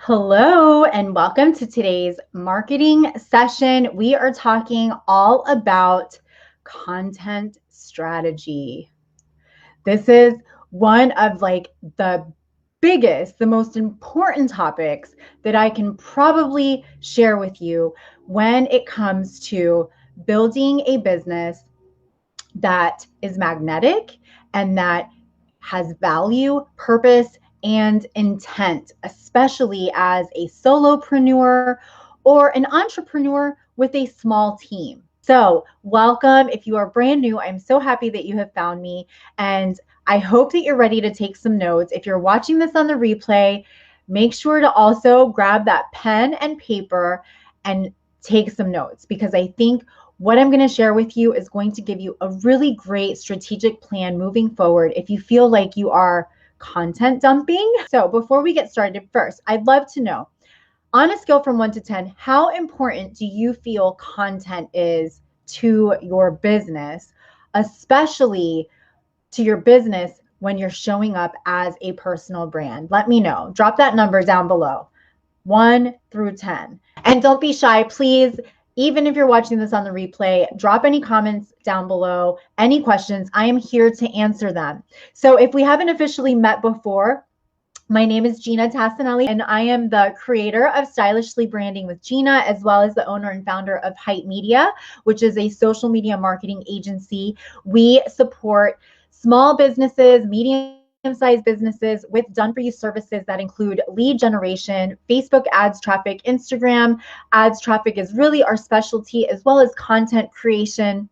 Hello and welcome to today's marketing session. We are talking all about content strategy. This is one of the biggest, the most important topics that I can probably share with you when it comes to building a business that is magnetic and that has value, purpose, and intent, especially as a solopreneur or an entrepreneur with a small team. So, welcome. If you are brand new, I'm so happy that you have found me. And I hope that you're ready to take some notes. If you're watching this on the replay, make sure to also grab that pen and paper and take some notes because I think what I'm going to share with you is going to give you a really great strategic plan moving forward if you feel like you are content dumping. So before we get started, first, I'd love to know, on a scale from 1 to 10, how important do you feel content is to your business, especially to your business when you're showing up as a personal brand? Let me know. Drop that number down below, 1 through 10. And don't be shy, please. Even if you're watching this on the replay, drop any comments down below, any questions. I am here to answer them. So if we haven't officially met before, my name is Gina Tassinelli, and I am the creator of Stylishly Branding with Gina, as well as the owner and founder of Hype Media, which is a social media marketing agency. We support small businesses, medium-sized businesses with done-for-you services that include lead generation, Facebook ads traffic, Instagram ads traffic is really our specialty, as well as content creation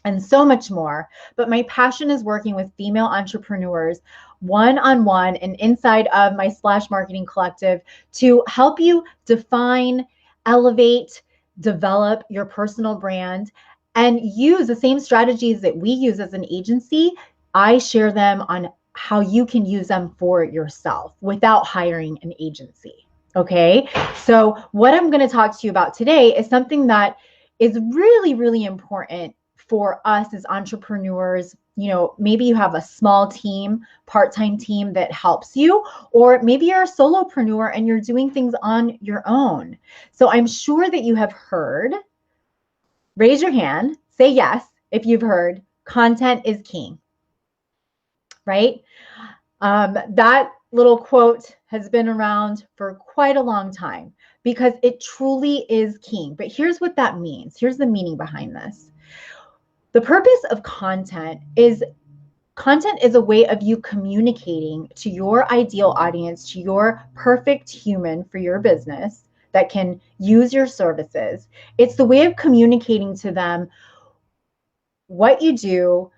and so much more. But my passion is working with female entrepreneurs one-on-one and inside of my Splash Marketing Collective to help you define, elevate, develop your personal brand and use the same strategies that we use as an agency. I share them on how you can use them for yourself without hiring an agency. Okay, so what I'm going to talk to you about today is something that is really, really important for us as entrepreneurs. You know, maybe you have a small team, part-time team that helps you, or maybe you're a solopreneur and you're doing things on your own. So I'm sure that you have heard, raise your hand, say yes if you've heard, content is king, right? That little quote has been around for quite a long time because it truly is king. But here's what that means. Here's the meaning behind this. The purpose of content is a way of you communicating to your ideal audience, to your perfect human for your business that can use your services. It's the way of communicating to them what you do,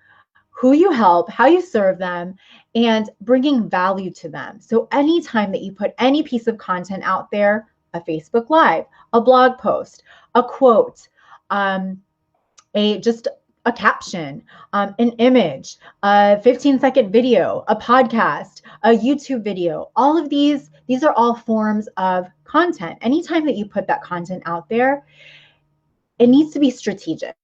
who you help, how you serve them, and bringing value to them. So anytime that you put any piece of content out there, a Facebook Live, a blog post, a quote, just a caption, an image, a 15-second video, a podcast, a YouTube video, all of these are all forms of content. Anytime that you put that content out there, it needs to be strategic.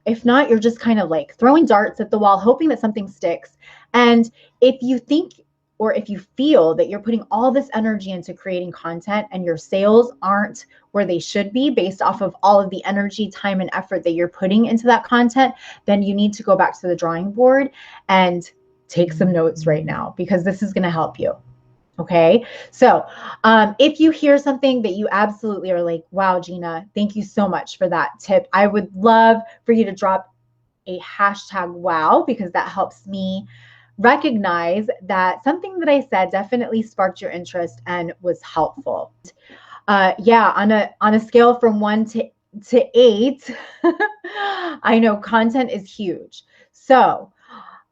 If not, you're just kind of like throwing darts at the wall, hoping that something sticks. And if you think or if you feel that you're putting all this energy into creating content and your sales aren't where they should be based off of all of the energy, time, and effort that you're putting into that content, then you need to go back to the drawing board and take some notes right now because this is going to help you. Okay, so if you hear something that you absolutely are like, wow, Gina, thank you so much for that tip. I would love for you to drop a hashtag wow, because that helps me recognize that something that I said definitely sparked your interest and was helpful. Yeah, on a scale from 1 to 8, I know content is huge. So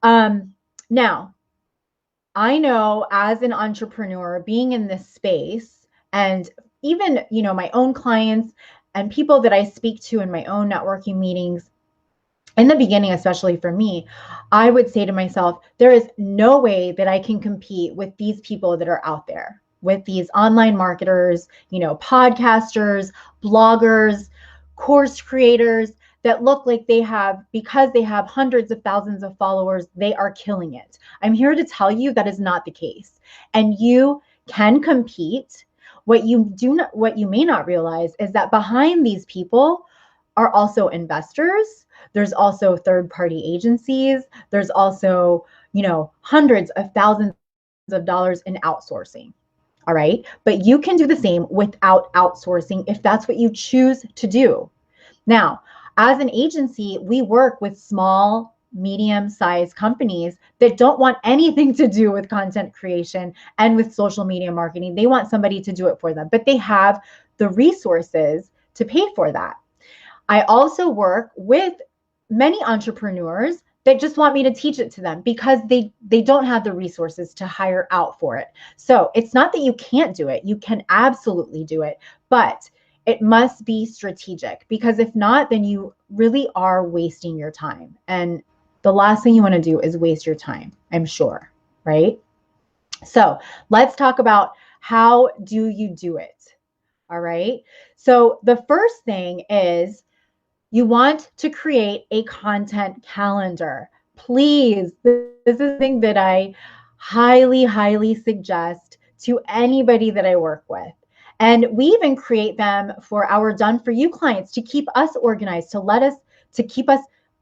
now, I know as an entrepreneur being in this space and even, my own clients and people that I speak to in my own networking meetings, in the beginning, especially for me, I would say to myself, there is no way that I can compete with these people that are out there, with these online marketers, podcasters, bloggers, course creators that look like because they have hundreds of thousands of followers, they are killing it. I'm here to tell you that is not the case. And you can compete what you may not realize is that behind these people are also investors. There's also third-party agencies. There's also, hundreds of thousands of dollars in outsourcing. All right. But you can do the same without outsourcing if that's what you choose to do. Now, as an agency, we work with small, medium-sized companies that don't want anything to do with content creation and with social media marketing. They want somebody to do it for them, but they have the resources to pay for that. I also work with many entrepreneurs that just want me to teach it to them because they don't have the resources to hire out for it. So it's not that you can't do it. You can absolutely do it, but it must be strategic, because if not, then you really are wasting your time. And the last thing you want to do is waste your time, I'm sure, right? So let's talk about, how do you do it? All right. So the first thing is, you want to create a content calendar. Please, this is something that I highly, highly suggest to anybody that I work with. And we even create them for our done for you clients to keep us organized, to keep us,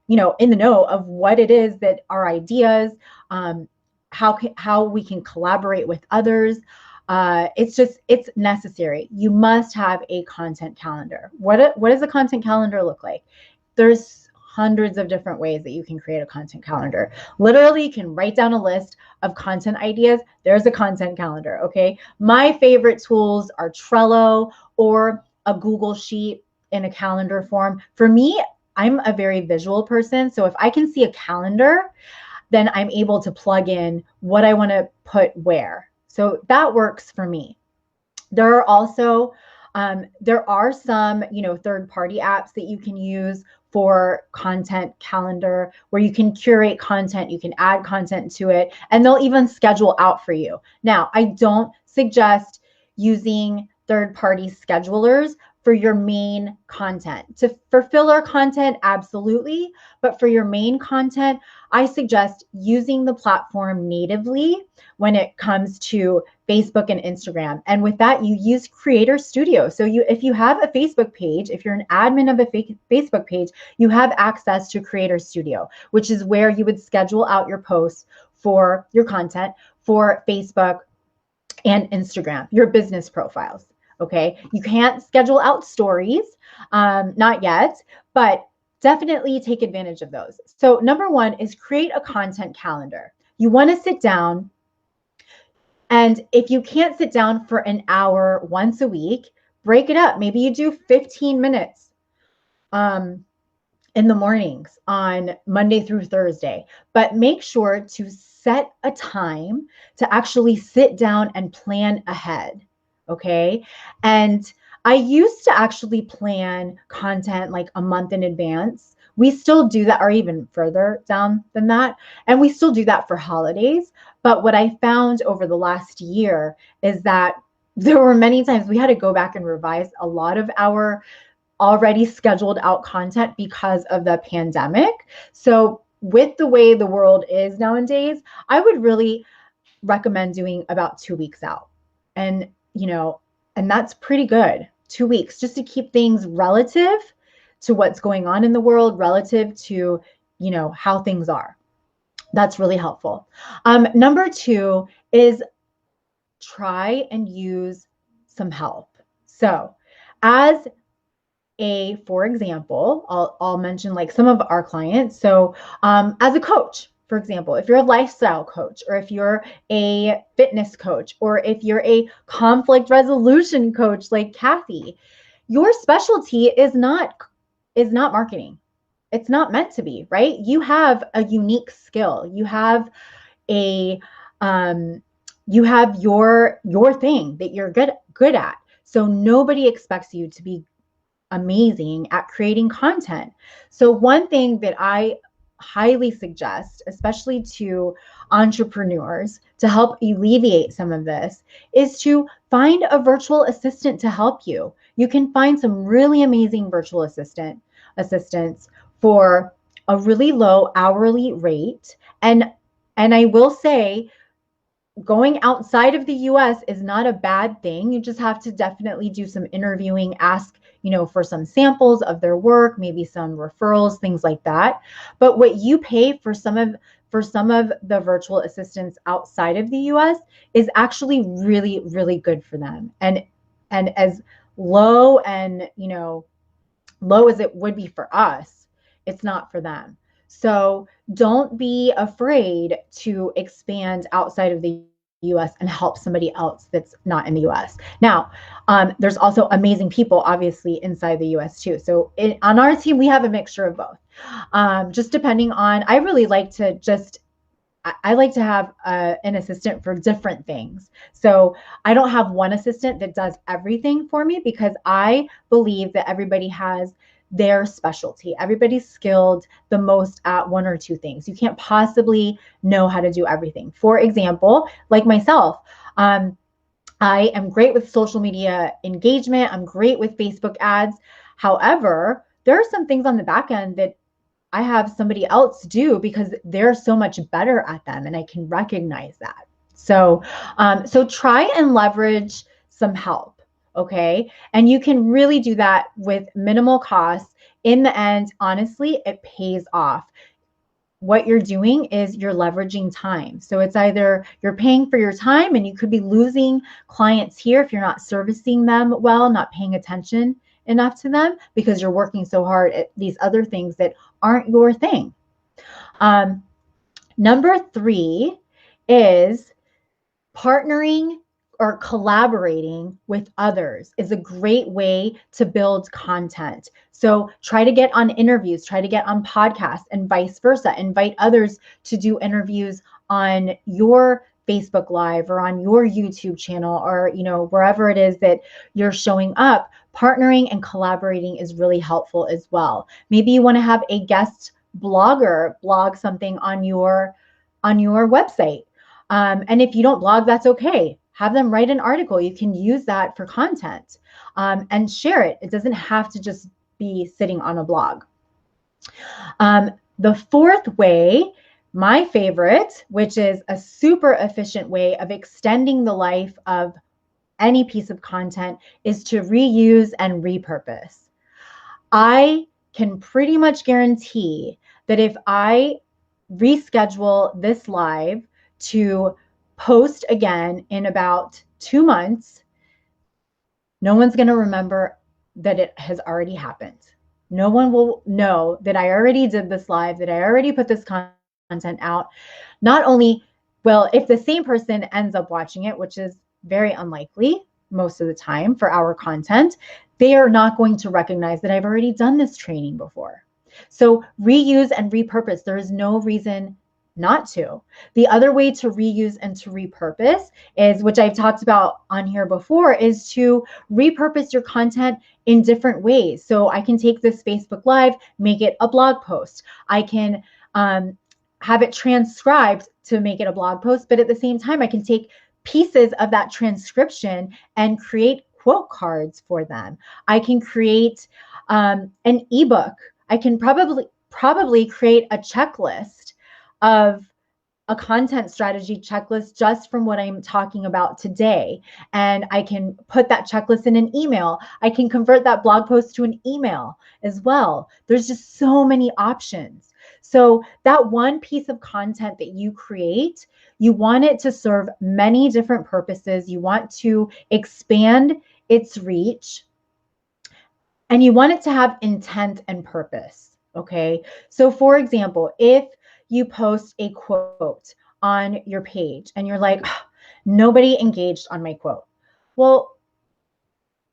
in the know of what it is that our ideas, how we can collaborate with others. It's necessary. You must have a content calendar. What does a content calendar look like? There's hundreds of different ways that you can create a content calendar. Literally, you can write down a list of content ideas. There's a content calendar, okay? My favorite tools are Trello or a Google Sheet in a calendar form. For me, I'm a very visual person, so if I can see a calendar, then I'm able to plug in what I want to put where. So that works for me. There are also there are some, third-party apps that you can use for content calendar, where you can curate content, you can add content to it, and they'll even schedule out for you. Now, I don't suggest using third-party schedulers for your main content. For filler content, absolutely, but for your main content, I suggest using the platform natively when it comes to Facebook and Instagram. And with that, you use Creator Studio. So if you have a Facebook page, if you're an admin of a Facebook page, you have access to Creator Studio, which is where you would schedule out your posts for your content for Facebook and Instagram, your business profiles. Okay. You can't schedule out stories, not yet, but definitely take advantage of those. So number one is create a content calendar. You want to sit down, and if you can't sit down for an hour once a week, break it up. Maybe you do 15 minutes in the mornings on Monday through Thursday, but make sure to set a time to actually sit down and plan ahead. Okay. And I used to actually plan content like a month in advance. We still do that, or even further down than that. And we still do that for holidays. But what I found over the last year is that there were many times we had to go back and revise a lot of our already scheduled out content because of the pandemic. So with the way the world is nowadays, I would really recommend doing about 2 weeks out. And, and that's pretty good. 2 weeks, just to keep things relative to what's going on in the world, relative to, how things are. That's really helpful. Number two is try and use some help. So for example, I'll mention like some of our clients. So as a coach, for example, if you're a lifestyle coach, or if you're a fitness coach, or if you're a conflict resolution coach like Kathy, your specialty is not marketing. It's not meant to be, right? You have a unique skill. You have your thing that you're good at. So nobody expects you to be amazing at creating content. So one thing that I highly suggest, especially to entrepreneurs, to help alleviate some of this, is to find a virtual assistant to help you. You can find some really amazing virtual assistants for a really low hourly rate. And I will say, going outside of the US is not a bad thing. You just have to definitely do some interviewing, ask, for some samples of their work, maybe some referrals, things like that. But what you pay for some of the virtual assistants outside of the US is actually really, really good for them. And as low and, low as it would be for us, it's not for them. So don't be afraid to expand outside of the US and help somebody else that's not in the US. Now, there's also amazing people, obviously, inside the US too. So on our team, we have a mixture of both. Just depending on, I really like to just I like to have an assistant for different things. So I don't have one assistant that does everything for me because I believe that everybody has their specialty. Everybody's skilled the most at one or two things. You can't possibly know how to do everything. For example, like myself, I am great with social media engagement. I'm great with Facebook ads. However, there are some things on the back end that I have somebody else do because they're so much better at them, and I can recognize that. So try and leverage some help, okay? And you can really do that with minimal costs. In the end, honestly, it pays off. What you're doing is you're leveraging time. So it's either you're paying for your time and you could be losing clients here if you're not servicing them well, not paying attention enough to them because you're working so hard at these other things that aren't your thing. Number 3 is partnering or collaborating with others is a great way to build content. So try to get on interviews, try to get on podcasts, and vice versa. Invite others to do interviews on your Facebook Live or on your YouTube channel or, wherever it is that you're showing up. Partnering and collaborating is really helpful as well. Maybe you want to have a guest blogger blog something on your website. And if you don't blog, that's okay. Have them write an article. You can use that for content and share it. It doesn't have to just be sitting on a blog. The fourth way, my favorite, which is a super efficient way of extending the life of any piece of content, is to reuse and repurpose. I can pretty much guarantee that if I reschedule this live to post again in about 2 months, no one's going to remember that it has already happened. No one will know that I already did this live, that I already put this content out. Not only, well, if the same person ends up watching it, which is very unlikely most of the time for our content, they are not going to recognize that I've already done this training before. So reuse and repurpose. There is no reason not to. The other way to reuse and to repurpose is, which I've talked about on here before, is to repurpose your content in different ways. So I can take this Facebook Live, make it a blog post. I can have it transcribed to make it a blog post, but at the same time, I can take pieces of that transcription and create quote cards for them. I can create an ebook. I can probably create a checklist of a content strategy checklist just from what I'm talking about today. And I can put that checklist in an email. I can convert that blog post to an email as well. There's just so many options. So that one piece of content that you create, you want it to serve many different purposes. You want to expand its reach, and you want it to have intent and purpose. Okay. So for example, if you post a quote on your page and you're like, oh, nobody engaged on my quote. Well,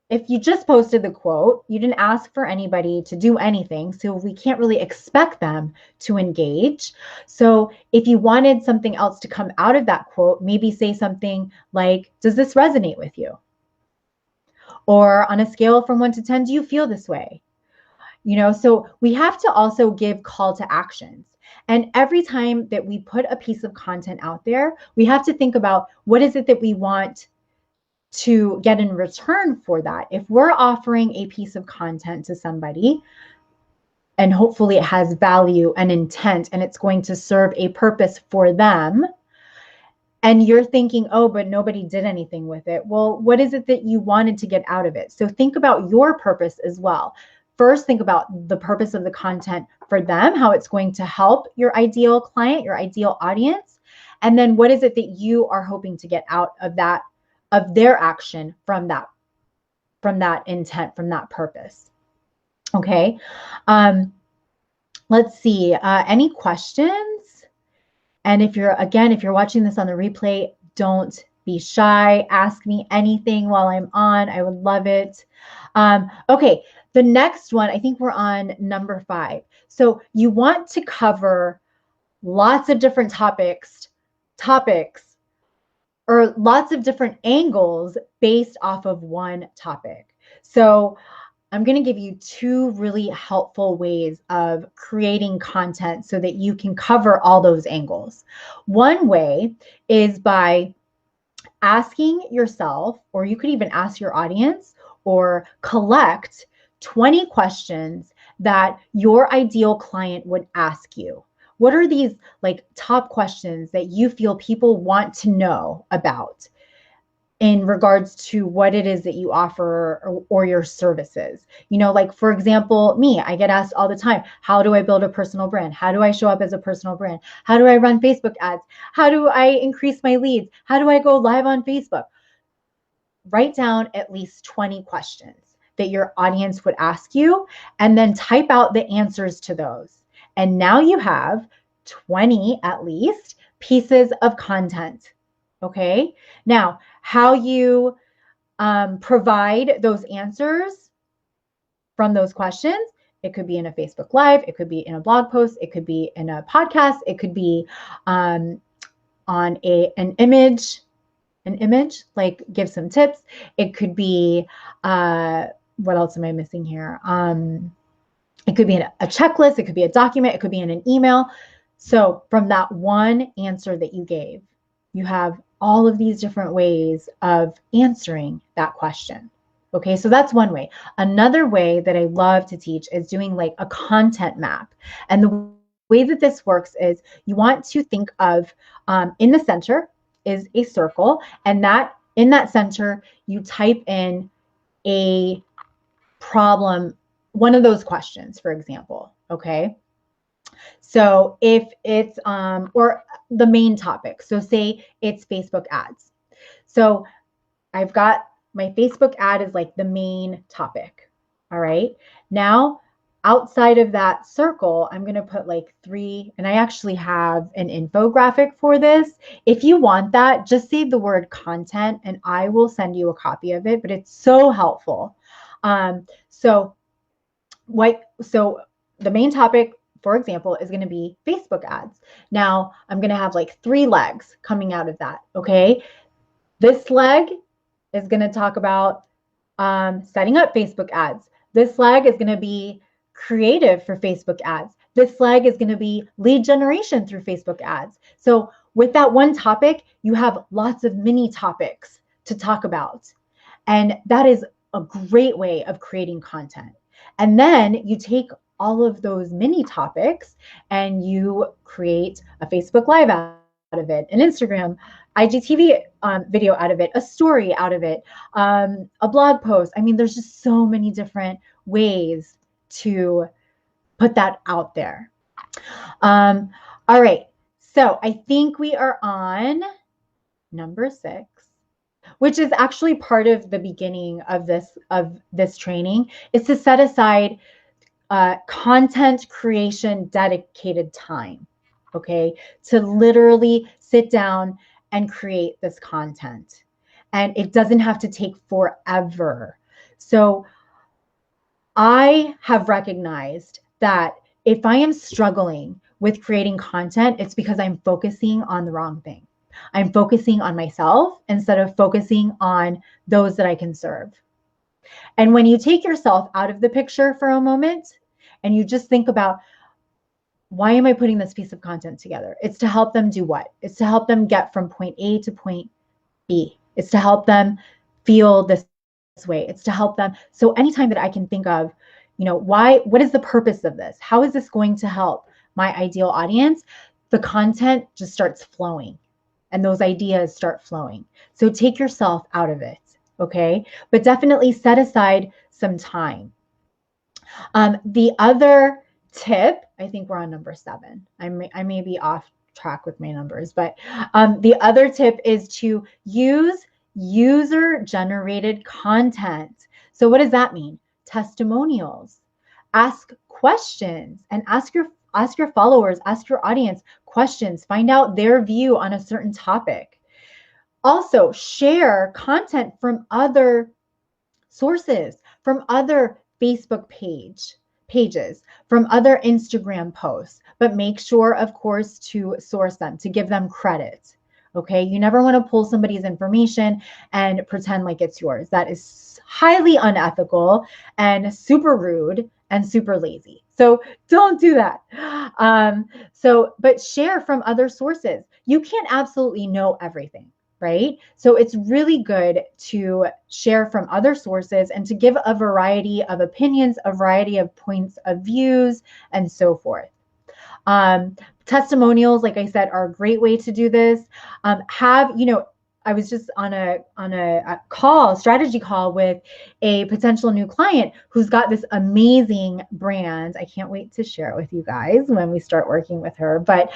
if you just posted the quote, you didn't ask for anybody to do anything, so we can't really expect them to engage. So if you wanted something else to come out of that quote, maybe say something like, does this resonate with you? Or on a scale from 1 to 10, do you feel this way? So we have to also give call to actions. And every time that we put a piece of content out there, we have to think about what is it that we want to get in return for that. If we're offering a piece of content to somebody, and hopefully it has value and intent, and it's going to serve a purpose for them, and you're thinking, oh, but nobody did anything with it. Well, what is it that you wanted to get out of it? So think about your purpose as well. First, think about the purpose of the content for them, how it's going to help your ideal client, your ideal audience. And then what is it that you are hoping to get out of that, of their action from that intent, from that purpose. Okay. Let's see. Any questions? And if you're watching this on the replay, don't be shy. Ask me anything while I'm on. I would love it. Okay. The next one, I think we're on number 5. So you want to cover lots of different topics, or lots of different angles based off of one topic. So I'm going to give you 2 really helpful ways of creating content so that you can cover all those angles. One way is by asking yourself, or you could even ask your audience, or collect 20 questions that your ideal client would ask you. What are these like top questions that you feel people want to know about in regards to what it is that you offer, or your services? You know, like for example, me, I get asked all the time, how do I build a personal brand? How do I show up as a personal brand? How do I run Facebook ads? How do I increase my leads? How do I go live on Facebook? Write down at least 20 questions that your audience would ask you, and then type out the answers to those. And now you have 20 at least pieces of content. Okay. Now, how you provide those answers from those questions, it could be in a Facebook Live, it could be in a blog post, it could be in a podcast, it could be on an image, like give some tips. It could be, what else am I missing here? It could be in a checklist, it could be a document, it could be in an email. So from that one answer that you gave, you have all of these different ways of answering that question. Okay, so that's one way. Another way that I love to teach is doing like a content map. And the way that this works is you want to think of, in the center is a circle, and that in that center, you type in a problem, one of those questions, for example. Okay. So if it's, or the main topic, so say it's Facebook ads. So I've got my Facebook ad is like the main topic. All right. Now, outside of that circle, I'm going to put like 3, and I actually have an infographic for this. If you want that, just save the word content and I will send you a copy of it, but it's so helpful. So the main topic, for example, is going to be Facebook ads. Now, I'm going to have like 3 legs coming out of that. Okay. This leg is going to talk about setting up Facebook ads. This leg is going to be creative for Facebook ads. This leg is going to be lead generation through Facebook ads. So with that one topic, you have lots of mini topics to talk about. And that is a great way of creating content. And then you take all of those mini topics and you create a Facebook Live out of it, an Instagram, IGTV video out of it, a story out of it, a blog post. I mean, there's just so many different ways to put that out there. All right. So I think we are on number 6, which is actually part of the beginning of this training, is to set aside content creation dedicated time. Okay, to literally sit down and create this content. And it doesn't have to take forever. So I have recognized that if I am struggling with creating content, it's because I'm focusing on the wrong thing. I'm focusing on myself instead of focusing on those that I can serve. And when you take yourself out of the picture for a moment and you just think about, why am I putting this piece of content together? It's to help them do what? It's to help them get from point A to point B. It's to help them feel this way. It's to help them. So anytime that I can think of, what is the purpose of this? How is this going to help my ideal audience? The content just starts flowing. and those ideas start flowing. So take yourself out of it, okay? But definitely set aside some time. The other tip, I think we're on number 7. I may be off track with my numbers, but the other tip is to use user-generated content. So what does that mean? Testimonials. Ask questions and ask your followers, ask your audience questions, find out their view on a certain topic. Also, share content from other sources, from other Facebook pages, from other Instagram posts, but make sure, of course, to source them, to give them credit. Okay, you never want to pull somebody's information and pretend like it's yours. That is highly unethical and super rude and super lazy. So don't do that. But share from other sources. You can't absolutely know everything, right? So it's really good to share from other sources and to give a variety of opinions, a variety of points of views, and so forth. Testimonials, like I said, are a great way to do this. I was just on a strategy call with a potential new client who's got this amazing brand. I can't wait to share it with you guys when we start working with her. But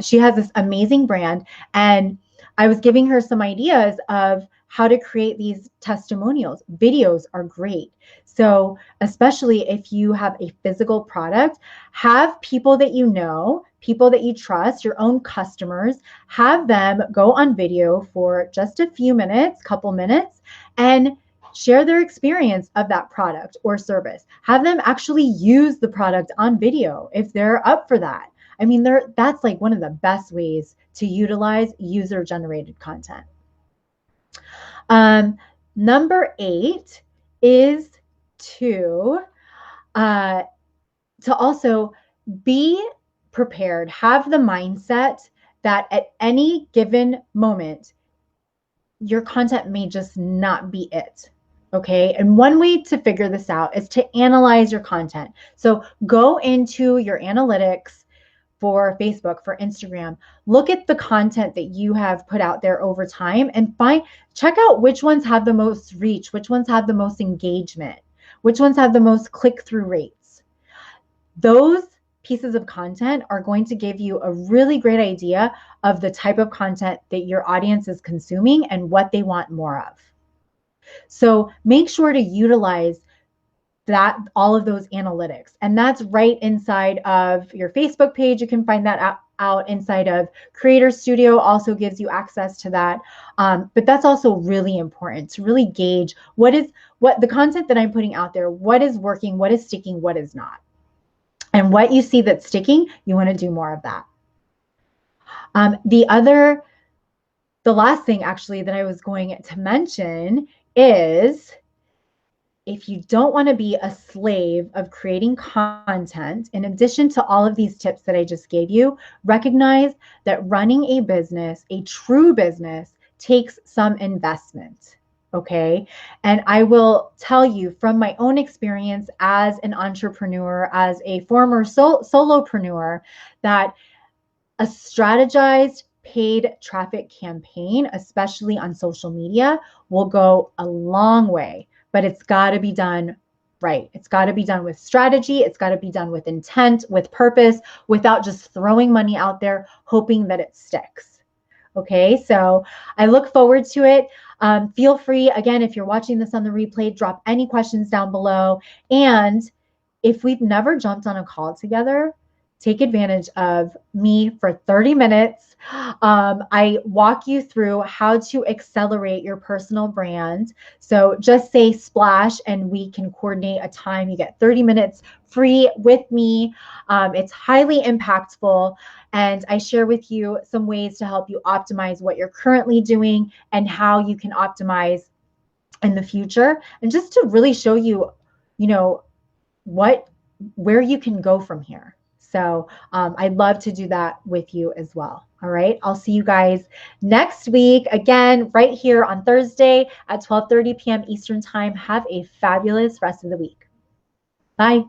she has this amazing brand, and I was giving her some ideas of how to create these testimonials. Videos are great. So especially if you have a physical product, have people that you know, people that you trust, your own customers, have them go on video for just a few minutes, couple minutes, and share their experience of that product or service. Have them actually use the product on video if they're up for that. I mean, that's like one of the best ways to utilize user-generated content. Number 8 is to also be prepared, have the mindset that at any given moment, your content may just not be it. Okay. And one way to figure this out is to analyze your content. So go into your analytics for Facebook, for Instagram, look at the content that you have put out there over time and check out which ones have the most reach, which ones have the most engagement, which ones have the most click-through rates. Those pieces of content are going to give you a really great idea of the type of content that your audience is consuming and what they want more of. So make sure to utilize all of those analytics. And that's right inside of your Facebook page. You can find that out inside of Creator Studio, also gives you access to that. But that's also really important to really gauge what the content that I'm putting out there, what is working, what is sticking, what is not. And what you see that's sticking, you want to do more of that. The last thing actually that I was going to mention is, if you don't want to be a slave of creating content, in addition to all of these tips that I just gave you, recognize that running a business, a true business, takes some investment. Okay. And I will tell you from my own experience as an entrepreneur, as a former solopreneur, that a strategized paid traffic campaign, especially on social media, will go a long way. But it's got to be done right. It's got to be done with strategy. It's got to be done with intent, with purpose, without just throwing money out there, hoping that it sticks. Okay, so I look forward to it. Feel free, again, if you're watching this on the replay, drop any questions down below. And if we've never jumped on a call together, take advantage of me for 30 minutes. I walk you through how to accelerate your personal brand. So just say splash and we can coordinate a time. You get 30 minutes free with me. It's highly impactful. And I share with you some ways to help you optimize what you're currently doing and how you can optimize in the future. And just to really show you, where you can go from here. So I'd love to do that with you as well. All right. I'll see you guys next week again, right here on Thursday at 12:30 p.m. Eastern Time. Have a fabulous rest of the week. Bye.